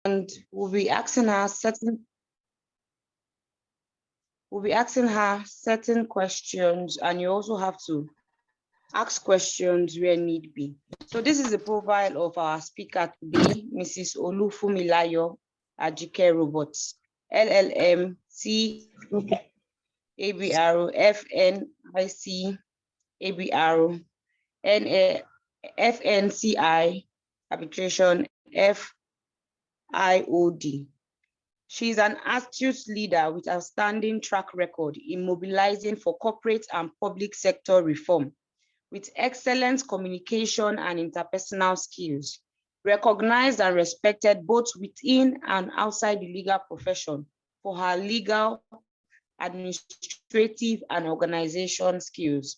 and we'll be asking her certain questions, and you also have to ask questions where need be. So this is the profile of our speaker today, Mrs. Olufunmilayo Ajike Roberts, LLM, ABR, FNIC, ABR, FNCI, arbitration, FIOD. She is an astute leader with outstanding track record in mobilizing for corporate and public sector reform, with excellent communication and interpersonal skills, recognized and respected both within and outside the legal profession for her legal, administrative, and organization skills.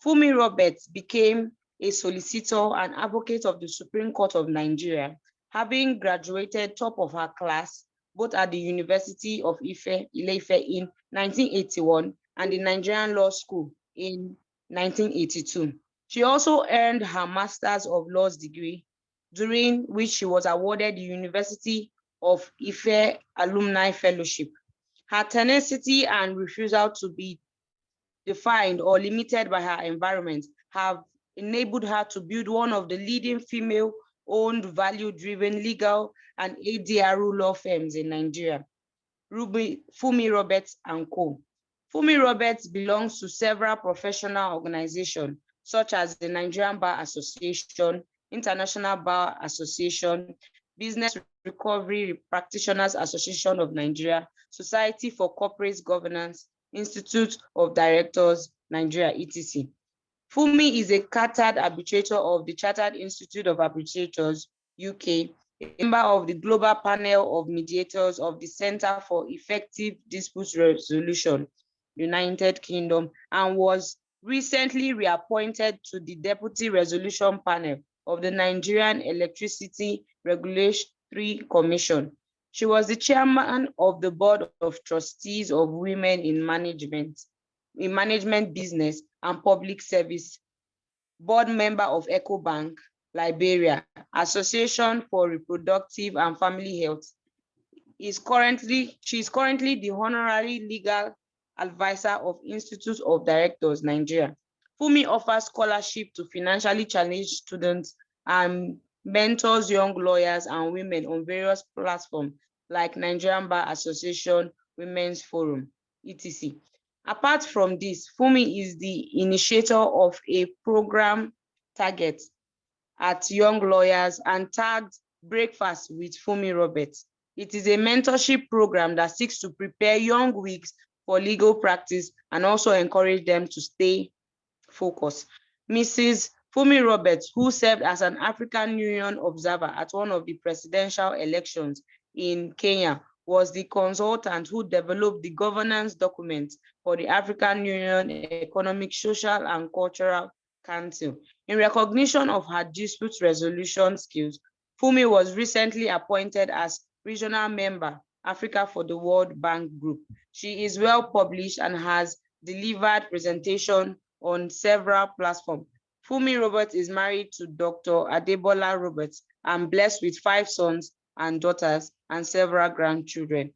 Funmi Roberts became a solicitor and advocate of the Supreme Court of Nigeria, having graduated top of her class both at the University of Ile-Ife in 1981 and the Nigerian Law School in 1982. She also earned her Master's of Laws degree, during which she was awarded the University of Ife Alumni Fellowship. Her tenacity and refusal to be defined or limited by her environment have enabled her to build one of the leading female-owned, value-driven legal and ADRU law firms in Nigeria, Funmi Roberts & Co. Funmi Roberts belongs to several professional organizations, such as the Nigerian Bar Association, International Bar Association, Business Recovery Practitioners Association of Nigeria, Society for Corporate Governance, Institute of Directors, Nigeria, etc. Funmi is a chartered arbitrator of the Chartered Institute of Arbitrators, UK, a member of the Global Panel of Mediators of the Center for Effective Dispute Resolution, United Kingdom, and was recently reappointed to the Deputy Resolution Panel of the Nigerian Electricity Regulatory Commission. She was the chairman of the Board of Trustees of Women in Management, Business and Public Service, board member of EcoBank, Liberia, Association for Reproductive and Family Health. She is currently the honorary legal advisor of Institute of Directors, Nigeria. Funmi offers scholarship to financially challenged students and mentors young lawyers and women on various platforms like Nigerian Bar Association, Women's Forum, etc. Apart from this, Funmi is the initiator of a program target at young lawyers and tagged Breakfast with Funmi Roberts. It is a mentorship program that seeks to prepare young wigs for legal practice and also encourage them to stay focused. Mrs. Funmi Roberts, who served as an African Union observer at one of the presidential elections in Kenya, was the consultant who developed the governance document for the African Union Economic, Social, and Cultural Council. In recognition of her dispute resolution skills, Funmi was recently appointed as regional member, Africa for the World Bank Group. She is well published and has delivered presentation on several platforms. Funmi Roberts is married to Dr. Adebola Roberts and blessed with 5 sons and daughters and several grandchildren.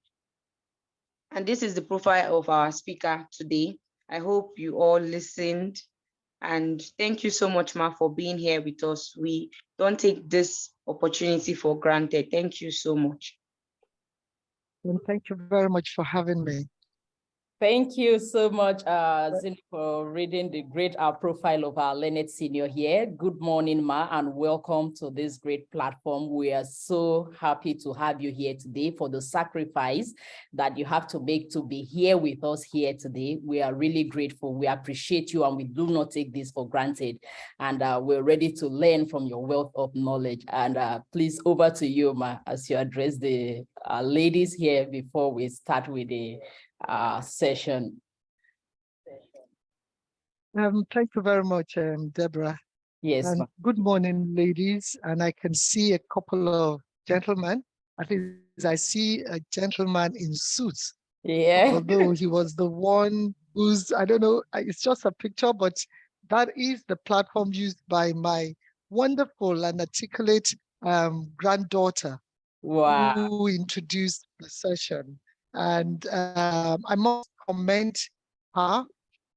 And this is the profile of our speaker today. I hope you all listened. And thank you so much, Ma, for being here with us. We don't take this opportunity for granted. Thank you so much. And thank you very much for having me. Thank you so much, Zin, for reading the great profile of our learned senior here. Good morning, Ma, and welcome to this great platform. We are so happy to have you here today for the sacrifice that you have to make to be here with us here today. We are really grateful. We appreciate you, and we do not take this for granted. And we're ready to learn from your wealth of knowledge. And please, over to you, Ma, as you address the ladies here before we start with the session. Thank you very much, Deborah. Yes. And good morning, ladies. And I can see a couple of gentlemen. At least I see a gentleman in suits. Yeah. Although he was the one who's, I don't know, it's just a picture, but that is the platform used by my wonderful and articulate granddaughter Wow. who introduced the session. And I must commend her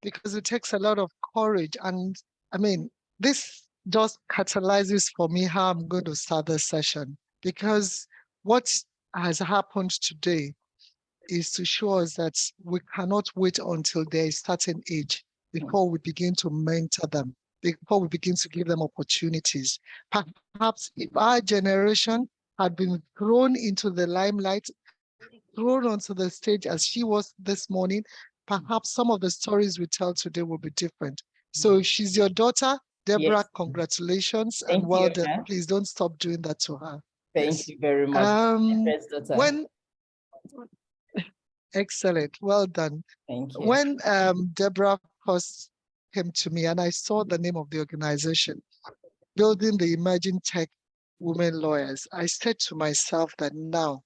because it takes a lot of courage. And I mean, this just catalyzes for me how I'm going to start the session, because what has happened today is to show us that we cannot wait until there is certain age before we begin to mentor them, before we begin to give them opportunities. Perhaps if our generation had been thrown into the limelight, thrown onto the stage as she was this morning, perhaps some of the stories we tell today will be different. So she's your daughter, Deborah. Yes. Congratulations and Thank well you. done. Please don't stop doing that to her. Thank Yes. you very much. First daughter. When Excellent, well done. Thank you. When Deborah first came to me and I saw the name of the organization, Building the Emerging Tech Women Lawyers, I said to myself that now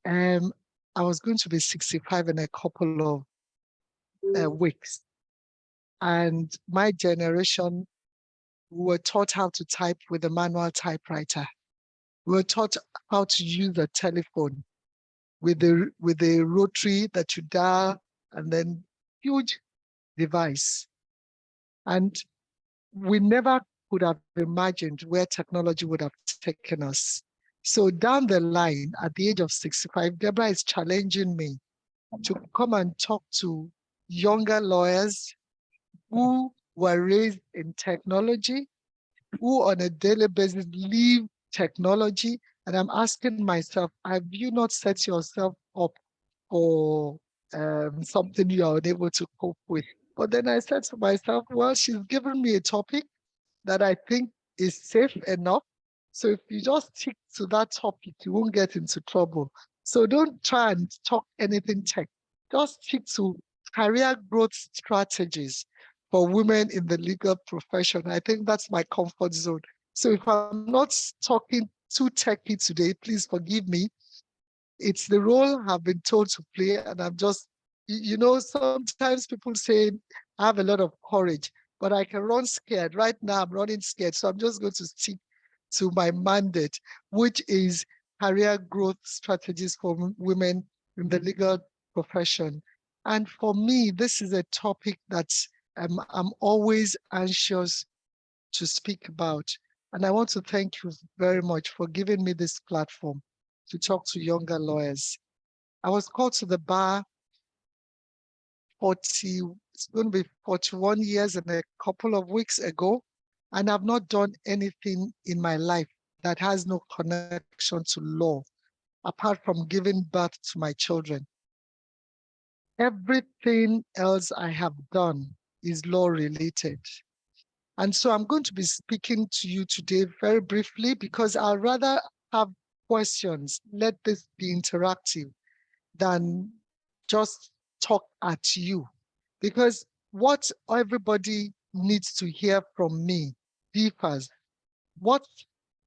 I was going to be 65 in a couple of weeks. And my generation were taught how to type with a manual typewriter. We were taught how to use a telephone with the rotary that you dial and then huge device. And we never could have imagined where technology would have taken us. So down the line, at the age of 65, Deborah is challenging me to come and talk to younger lawyers who were raised in technology, who on a daily basis live technology. And I'm asking myself, have you not set yourself up for something you are unable to cope with? But then I said to myself, well, she's given me a topic that I think is safe enough. So if you just stick to that topic, you won't get into trouble. So don't try and talk anything tech. Just stick to career growth strategies for women in the legal profession. I think that's my comfort zone. So if I'm not talking too techy today, please forgive me. It's the role I've been told to play, and I'm just, sometimes people say I have a lot of courage, but I can run scared. Right now, I'm running scared. So I'm just going to stick to my mandate, which is career growth strategies for women in the legal profession. And for me, this is a topic that I'm always anxious to speak about. And I want to thank you very much for giving me this platform to talk to younger lawyers. I was called to the bar it's going to be 41 years and a couple of weeks ago, and I've not done anything in my life that has no connection to law, apart from giving birth to my children. Everything else I have done is law related. And so I'm going to be speaking to you today very briefly because I'd rather have questions. Let this be interactive than just talk at you. Because what everybody needs to hear from me differs. What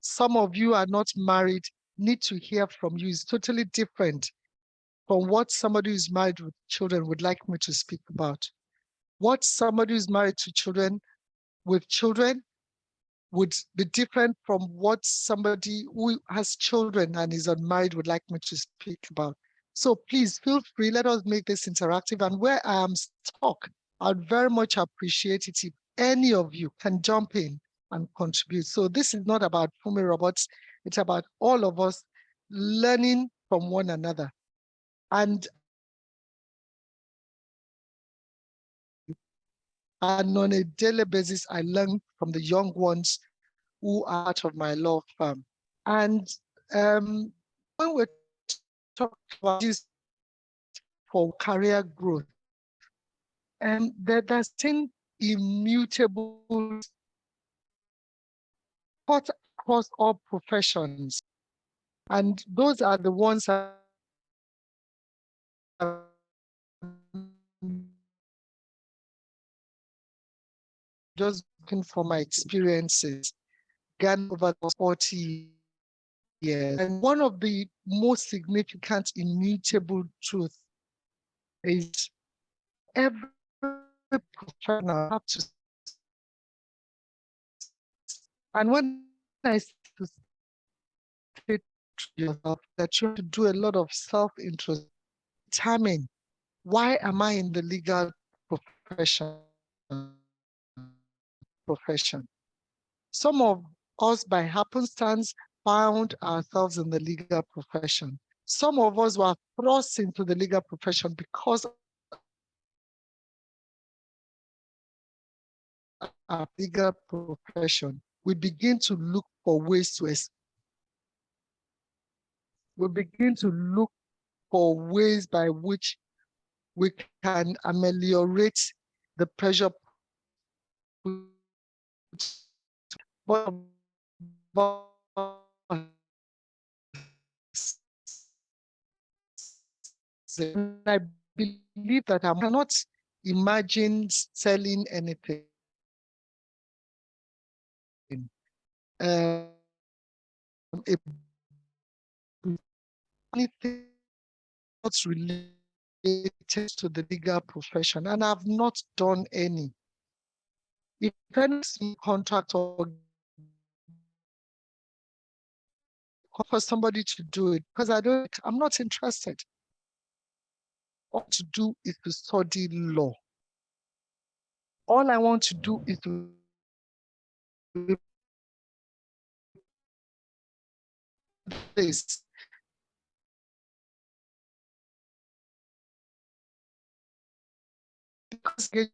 some of you are not married need to hear from you is totally different from what somebody who's married with children would like me to speak about. What somebody who's married to children with children would be different from what somebody who has children and is unmarried would like me to speak about. So please feel free, let us make this interactive. And where I am stuck, I'd very much appreciate it if any of you can jump in and contribute. So this is not about Funmi Roberts, it's about all of us learning from one another. And on a daily basis, I learn from the young ones who are part of my law firm. And when we're talking about this for career growth, there's 10 immutable cut across all professions. And those are the ones I'm just looking for my experiences gained over the 40 years. And one of the most significant immutable truths is every professional have to, and when I say to yourself, that you have to do a lot of self-introspection. Determine, why am I in the legal profession? Some of us, by happenstance, found ourselves in the legal profession. Some of us were thrust into the legal profession because our legal profession. We begin to look for ways to by which we can ameliorate the pressure. But I believe that I cannot imagine selling anything. Anything not related to the legal profession, and I've not done any. If any contract or for somebody to do it, because I'm not interested. All to do is to study law. All I want to do is to this. Because I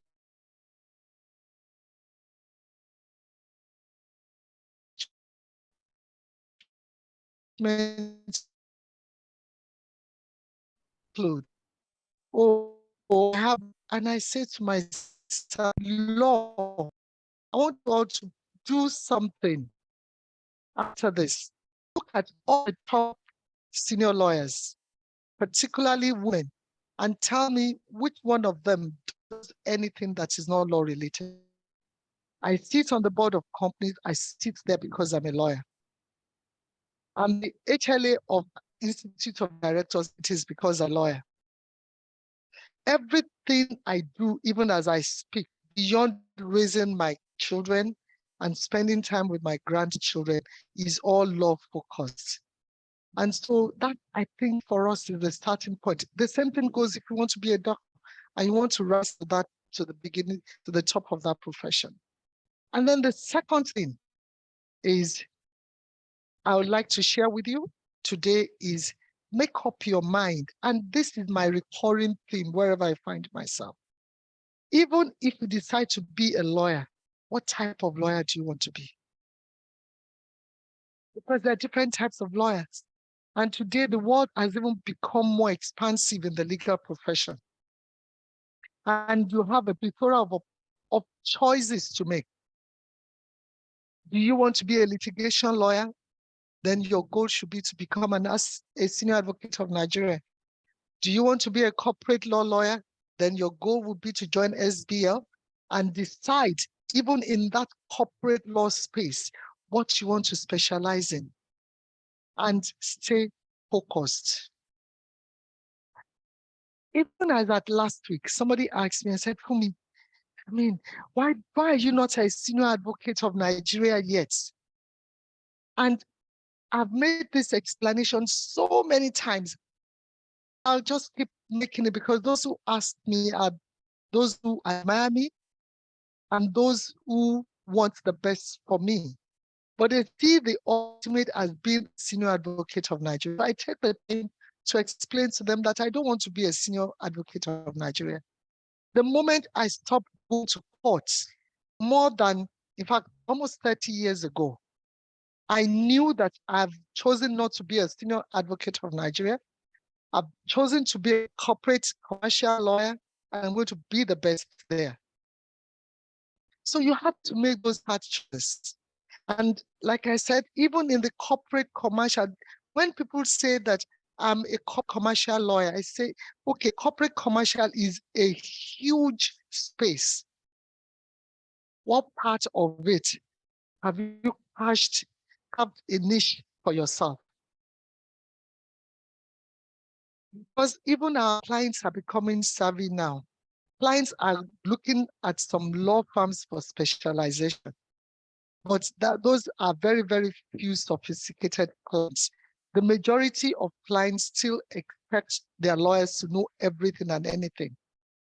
have, and I say to myself, law, I want God to do something after this. Look at all the top senior lawyers, particularly women, and tell me which one of them does anything that is not law related. I sit on the board of companies. I sit there because I'm a lawyer. I'm the HLA of Institute of Directors. It is because I'm a lawyer. Everything I do, even as I speak, beyond raising my children and spending time with my grandchildren, is all law focused. And so that, I think, for us is the starting point. The same thing goes if you want to be a doctor and you want to rise to that, to the beginning, to the top of that profession. And then the second thing is I would like to share with you today is make up your mind. And this is my recurring theme wherever I find myself. Even if you decide to be a lawyer, what type of lawyer do you want to be? Because there are different types of lawyers. And today the world has even become more expansive in the legal profession. And you have a plethora of choices to make. Do you want to be a litigation lawyer? Then your goal should be to become a senior advocate of Nigeria. Do you want to be a corporate law lawyer? Then your goal would be to join SBL and decide, even in that corporate law space, what you want to specialize in and stay focused. Even as at last week, somebody asked me and said, Funmi, I mean, why are you not a senior advocate of Nigeria yet? And I've made this explanation so many times. I'll just keep making it because those who ask me are those who admire me and those who want the best for me. But they see the ultimate as being senior advocate of Nigeria. I take the time to explain to them that I don't want to be a senior advocate of Nigeria. The moment I stopped going to courts, more than, in fact, almost 30 years ago, I knew that I've chosen not to be a senior advocate of Nigeria. I've chosen to be a corporate commercial lawyer, and I'm going to be the best there. So you have to make those hard choices. And like I said, even in the corporate commercial, when people say that I'm a commercial lawyer, I say, okay, corporate commercial is a huge space. What part of it have you carved a niche for yourself? Because even our clients are becoming savvy now. Clients are looking at some law firms for specialization, but those are very, very few sophisticated clients. the majority of clients still expect their lawyers to know everything and anything.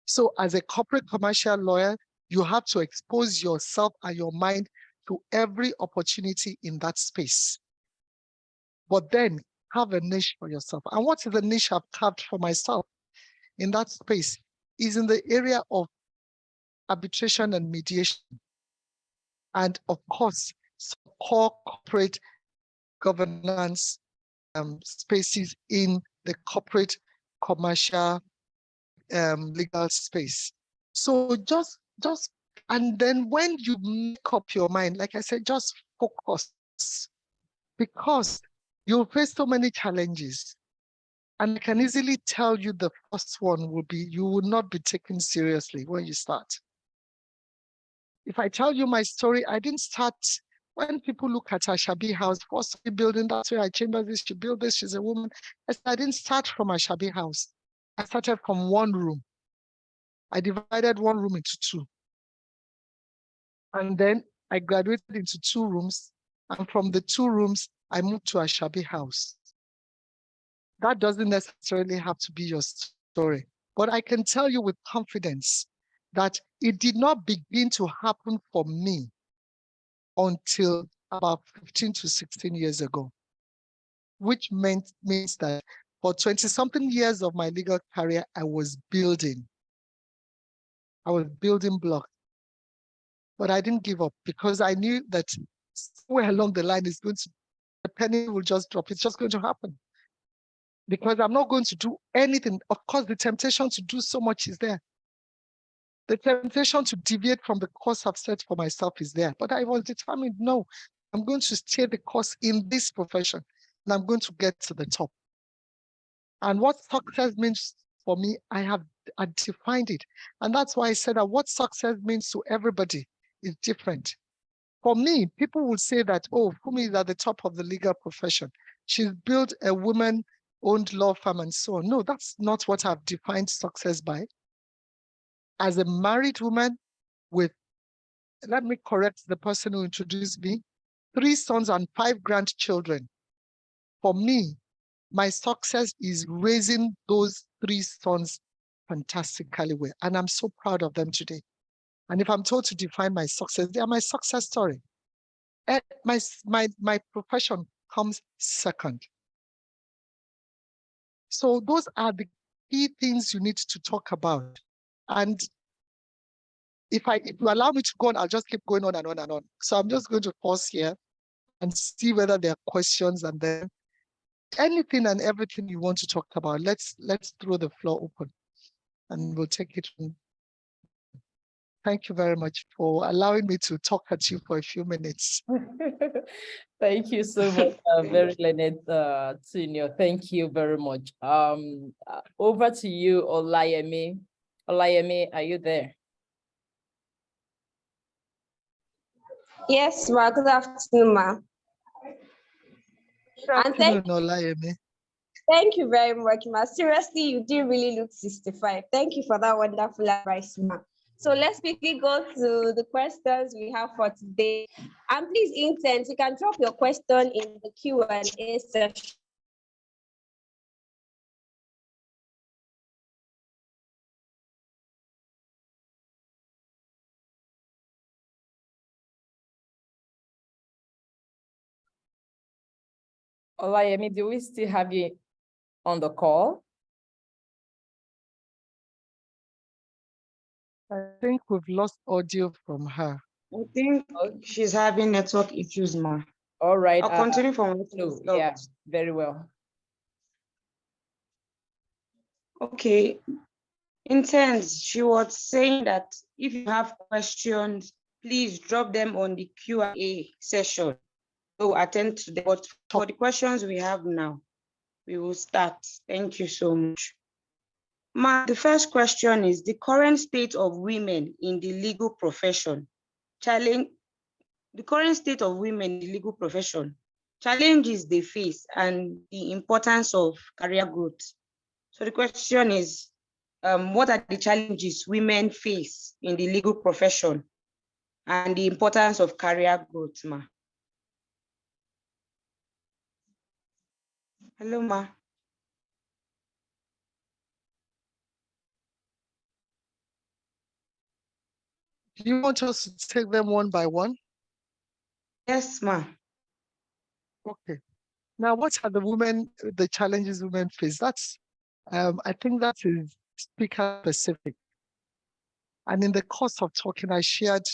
So as a corporate commercial lawyer, you have to expose yourself and your mind to every opportunity in that space. But then have a niche for yourself. And what is the niche I've carved for myself in that space is in the area of arbitration and mediation. And of course, some core corporate governance spaces in the corporate commercial legal space. So just, and then when you make up your mind, like I said, just focus, because you'll face so many challenges. And I can easily tell you the first one will be, you will not be taken seriously when you start. If I tell you my story, I didn't start, when people look at Ashabi house, first building, that's where I chambered this, she built this, she's a woman. I didn't start from Ashabi house. I started from one room. I divided one room into two. And then I graduated into two rooms. And from the two rooms, I moved to Ashabi house. That doesn't necessarily have to be your story. But I can tell you with confidence that it did not begin to happen for me until about 15 to 16 years ago, which means that for 20-something years of my legal career, I was building blocks. But I didn't give up because I knew that somewhere along the line the penny will just drop. It's just going to happen. Because I'm not going to do anything. Of course, the temptation to do so much is there. The temptation to deviate from the course I've set for myself is there. But I was determined, no, I'm going to stay the course in this profession and I'm going to get to the top. And what success means for me, I defined it. And that's why I said that what success means to everybody is different. For me, people will say that, oh, Funmi is at the top of the legal profession. She's built a woman-owned law firm and so on. No, that's not what I've defined success by. As a married woman with, let me correct the person who introduced me, 3 sons and 5 grandchildren. For me, my success is raising those 3 sons fantastically well. And I'm so proud of them today. And if I'm told to define my success, they are my success story. And my profession comes second. So those are the key things you need to talk about. And if you allow me to go on, I'll just keep going on and on and on. So I'm just going to pause here and see whether there are questions, and then anything and everything you want to talk about, let's throw the floor open and we'll take it from. Thank you very much for allowing me to talk at you for a few minutes. Thank you so much, very learned senior. Thank you very much. Over to you, Olayemi. Olayemi, are you there? Yes, ma. Good afternoon, ma. And thank you very much, ma. Seriously, you do really look 65. Thank you for that wonderful advice, ma. So let's quickly go to the questions we have for today. And please, interns, you can drop your question in the Q&A session. Olayemi, do we still have you on the call? I think we've lost audio from her. I think she's having network issues, ma. All right. I'll continue from no, yeah, very well. Okay. Interns, she was saying that if you have questions, please drop them on the Q&A session. We'll attend to them. But for the questions we have now, we will start. Thank you so much. Ma, the first question is the current state of women in the legal profession. The current state of women in the legal profession, challenges they face, and the importance of career growth. So the question is, what are the challenges women face in the legal profession and the importance of career growth, ma? Hello, ma. Do you want us to take them one by one? Yes, ma. Okay. Now, what are the challenges women face? I think that is speaker specific. And in the course of talking, I shared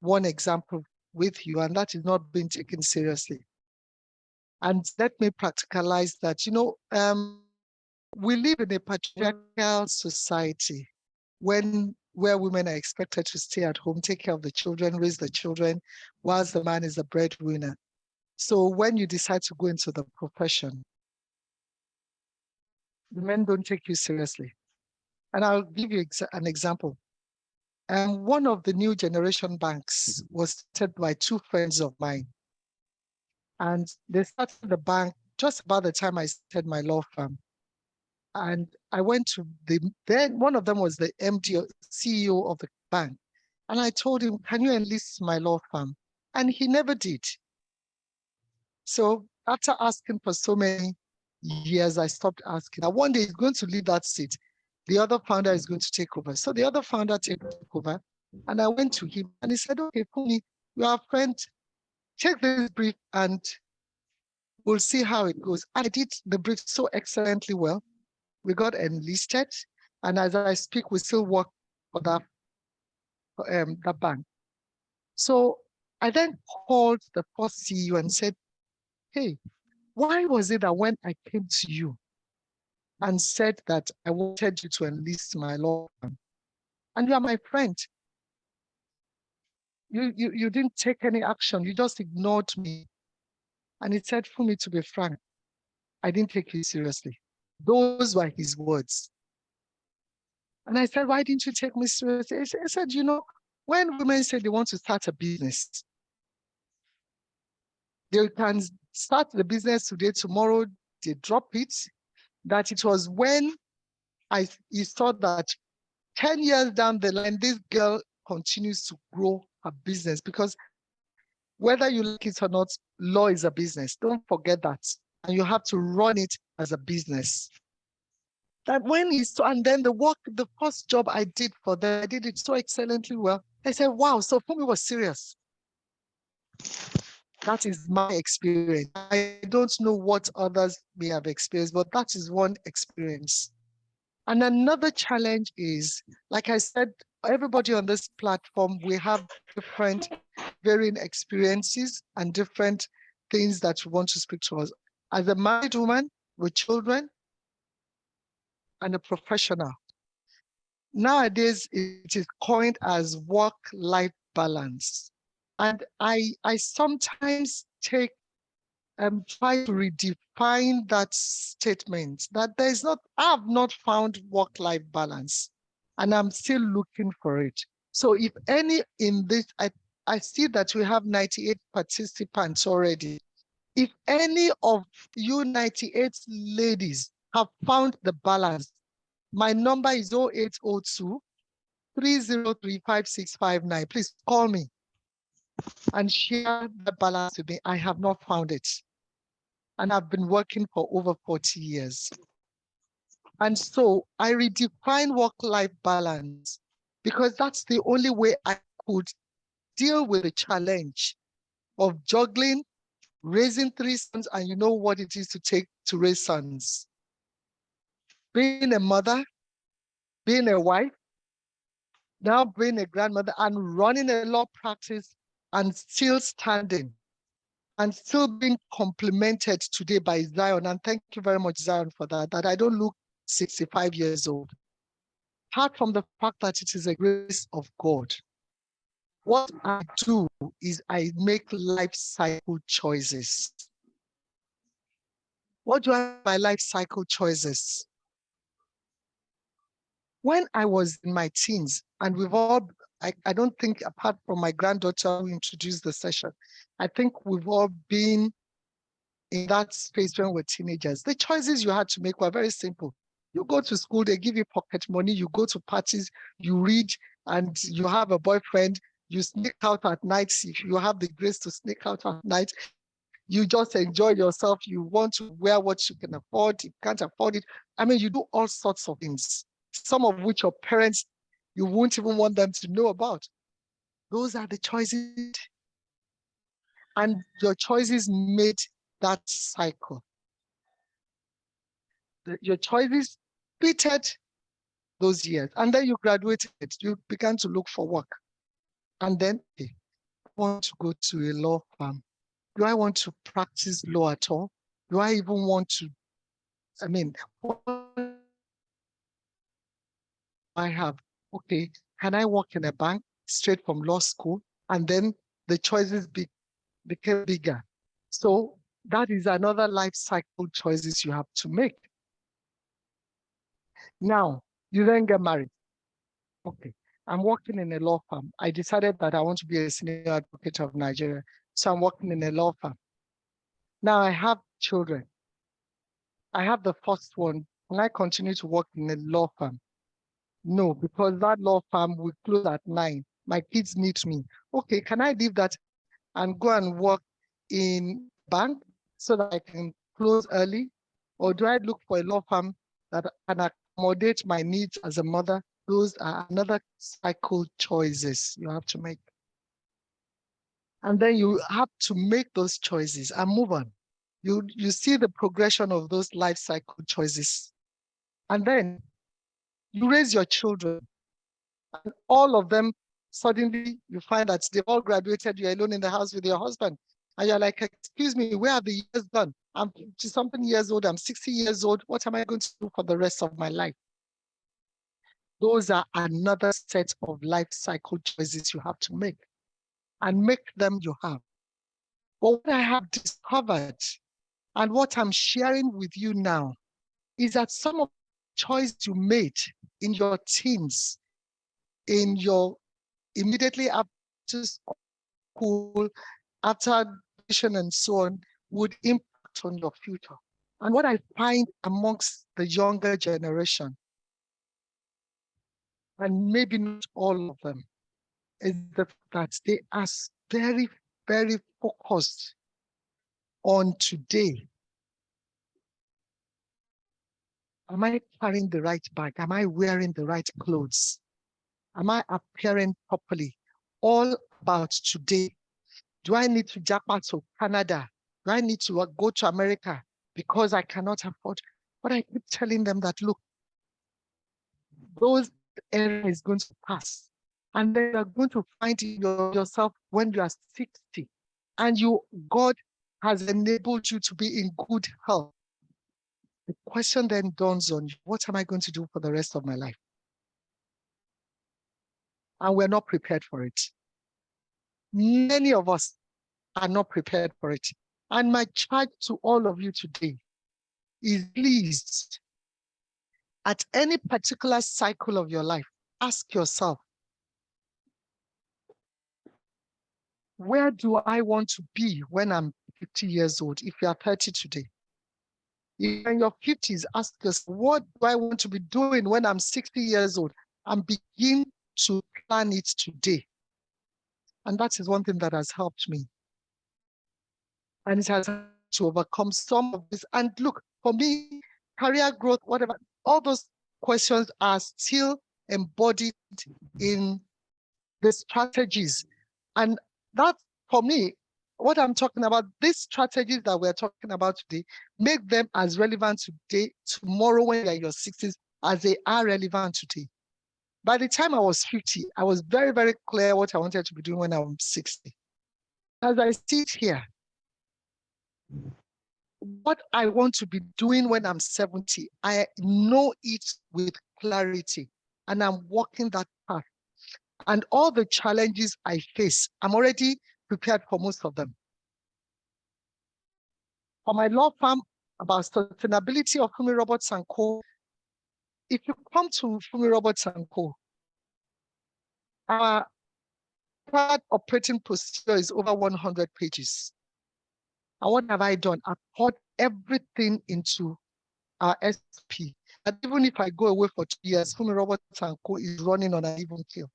one example with you, and that is not being taken seriously. And let me practicalize that. We live in a patriarchal society where women are expected to stay at home, take care of the children, raise the children, whilst the man is the breadwinner. So when you decide to go into the profession, the men don't take you seriously. And I'll give you an example. One of the new generation banks was started by two friends of mine. And they started the bank just about the time I started my law firm. And I went to then one of them was the MD, CEO of the bank. And I told him, can you enlist my law firm? And he never did. So after asking for so many years, I stopped asking. Now one day he's going to leave that seat. The other founder is going to take over. So the other founder took over. And I went to him and he said, okay, Funmi, you are a friend. Take this brief and we'll see how it goes. I did the brief so excellently well. We got enlisted. And as I speak, we still work for that bank. So I then called the first CEO and said, hey, why was it that when I came to you and said that I wanted you to enlist my law firm, and you are my friend, you didn't take any action, you just ignored me. And he said, for me to be frank, I didn't take you seriously. Those were his words. And I said, why didn't you take me seriously? He said, when women say they want to start a business, they can start the business today, tomorrow they drop it. That it was when he saw that 10 years down the line, this girl continues to grow her business, because whether you like it or not, law is a business. Don't forget that. And you have to run it as a business. That when he saw, and then the first job I did for them, I did it so excellently well. I said, wow, so Funmi was serious. That is my experience. I don't know what others may have experienced, but that is one experience. And another challenge is, like I said, everybody on this platform, we have different varying experiences and different things that we want to speak to us. As a married woman with children and a professional, nowadays it is coined as work-life balance. And I sometimes try to redefine that statement, that I have not found work-life balance, and I'm still looking for it. So if any in this, I see that we have 98 participants already. If any of you 98 ladies have found the balance, my number is 0802 3035659. Please call me and share the balance with me. I have not found it. And I've been working for over 40 years. And so I redefine work-life balance, because that's the only way I could deal with the challenge of juggling, raising 3 sons, and you know what it is to take to raise sons. Being a mother, being a wife, now being a grandmother, and running a law practice, and still standing, and still being complimented today by Zion. And thank you very much, Zion, for that I don't look 65 years old. Apart from the fact that it is a grace of God, what I do is I make life cycle choices. What do I mean by life cycle choices? When I was in my teens, and I don't think, apart from my granddaughter who introduced the session, I think we've all been in that space when we're teenagers. The choices you had to make were very simple. You go to school, they give you pocket money, you go to parties, you read, and you have a boyfriend, you sneak out at night if you have the grace to sneak out at night. You just enjoy yourself. You want to wear what you can afford. You can't afford it. I mean, you do all sorts of things, some of which your parents, you won't even want them to know about. Those are the choices. And your choices made that cycle. Your choices repeated those years. And then you graduated. You began to look for work. And then, okay, I want to go to a law firm. Do I want to practice law at all? Do I even want to, I mean, what I have, okay, can I work in a bank straight from law school? And then the choices became bigger. So that is another life cycle choices you have to make. Now, you then get married. Okay, I'm working in a law firm. I decided that I want to be a senior advocate of Nigeria. So I'm working in a law firm. Now I have children. I have the first one. Can I continue to work in a law firm? No, because that law firm will close at 9. My kids need me. Okay, can I leave that and go and work in bank so that I can close early? Or do I look for a law firm that can accommodate my needs as a mother? Those are another cycle choices you have to make. And then you have to make those choices and move on. You see the progression of those life cycle choices. And then you raise your children, and all of them, suddenly you find that they've all graduated, you're alone in the house with your husband. And you're like, excuse me, where are the years gone? I'm 50-something years old, I'm 60 years old. What am I going to do for the rest of my life? Those are another set of life cycle choices you have to make, and make them you have. But what I have discovered and what I'm sharing with you now is that some of the choices you made in your teens, in your immediately after school, after graduation and so on, would impact on your future. And what I find amongst the younger generation, and maybe not all of them, is the fact that they are very, very focused on today. Am I carrying the right bag? Am I wearing the right clothes? Am I appearing properly? All about today. Do I need to jump out to Canada? Do I need to go to America because I cannot afford? But I keep telling them that, look, those era is going to pass. And then you're going to find yourself when you are 60. And God has enabled you to be in good health. The question then dawns on you, what am I going to do for the rest of my life? And we're not prepared for it. Many of us are not prepared for it. And my charge to all of you today is, please, at any particular cycle of your life, ask yourself, where do I want to be when I'm 50 years old, if you are 30 today? If you're in your 50s, ask yourself, what do I want to be doing when I'm 60 years old? And begin to plan it today. And that is one thing that has helped me. And it has helped to overcome some of this. And look, for me, career growth, whatever, all those questions are still embodied in the strategies. And that, for me, what I'm talking about, these strategies that we're talking about today, make them as relevant today, tomorrow when you're in your 60s, as they are relevant today. By the time I was 50, I was very, very clear what I wanted to be doing when I was 60. As I sit here, what I want to be doing when I'm 70, I know it with clarity, and I'm walking that path. And all the challenges I face, I'm already prepared for most of them. For my law firm, about sustainability of Funmi Roberts and Co., if you come to Funmi Roberts and Co., our operating procedure is over 100 pages. And what have I done? I've poured everything into our SP. And even if I go away for 2 years, Funmi Roberts and Co. is running on an even keel.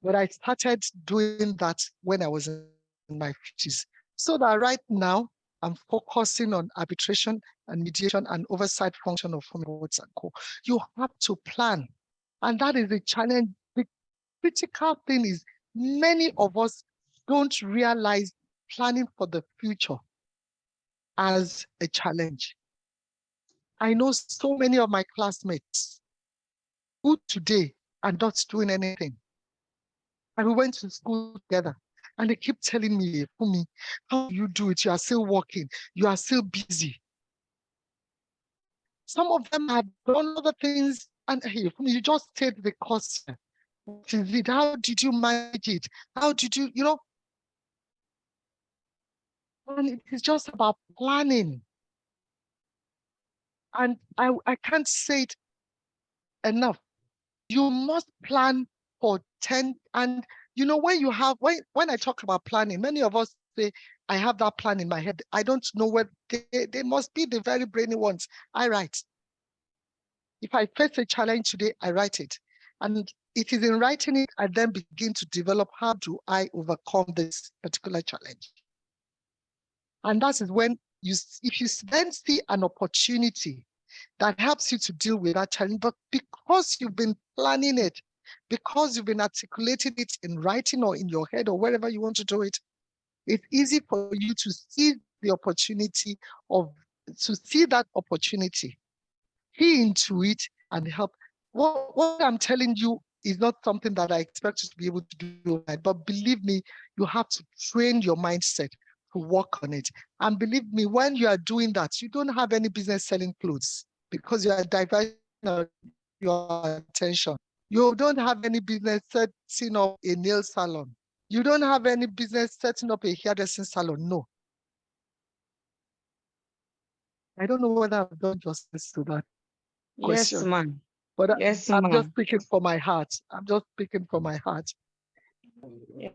But I started doing that when I was in and my 50s. So that right now, I'm focusing on arbitration and mediation and oversight function of Funmi Roberts & Co. You have to plan. And that is the challenge. The critical thing is many of us don't realize planning for the future as a challenge. I know so many of my classmates who today are not doing anything. And we went to school together. And they keep telling me, Funmi, how do you do it? You are still working. You are still busy. Some of them have done other things. And hey, Funmi, you just stayed the course. What is it? How did you manage it? How did you, And it is just about planning. And I can't say it enough. You must plan for 10. And when I talk about planning, many of us say, I have that plan in my head. I don't know what they must be the very brainy ones. I write. If I face a challenge today, I write it. And it is in writing it, I then begin to develop how do I overcome this particular challenge. And that is when if you then see an opportunity that helps you to deal with that challenge, but because you've been planning it, because you've been articulating it in writing or in your head or wherever you want to do it, it's easy for you to see the opportunity to see that opportunity, key into it and help. What I'm telling you is not something that I expect you to be able to do, but believe me, you have to train your mindset to work on it. And believe me, when you are doing that, you don't have any business selling clothes because you are diverting your attention. You don't have any business setting up a nail salon. You don't have any business setting up a hairdressing salon. No. I don't know whether I've done justice to that question. Yes, ma'am. But Yes, I'm just ma'am. speaking from my heart. I'm just speaking from my heart. Yes,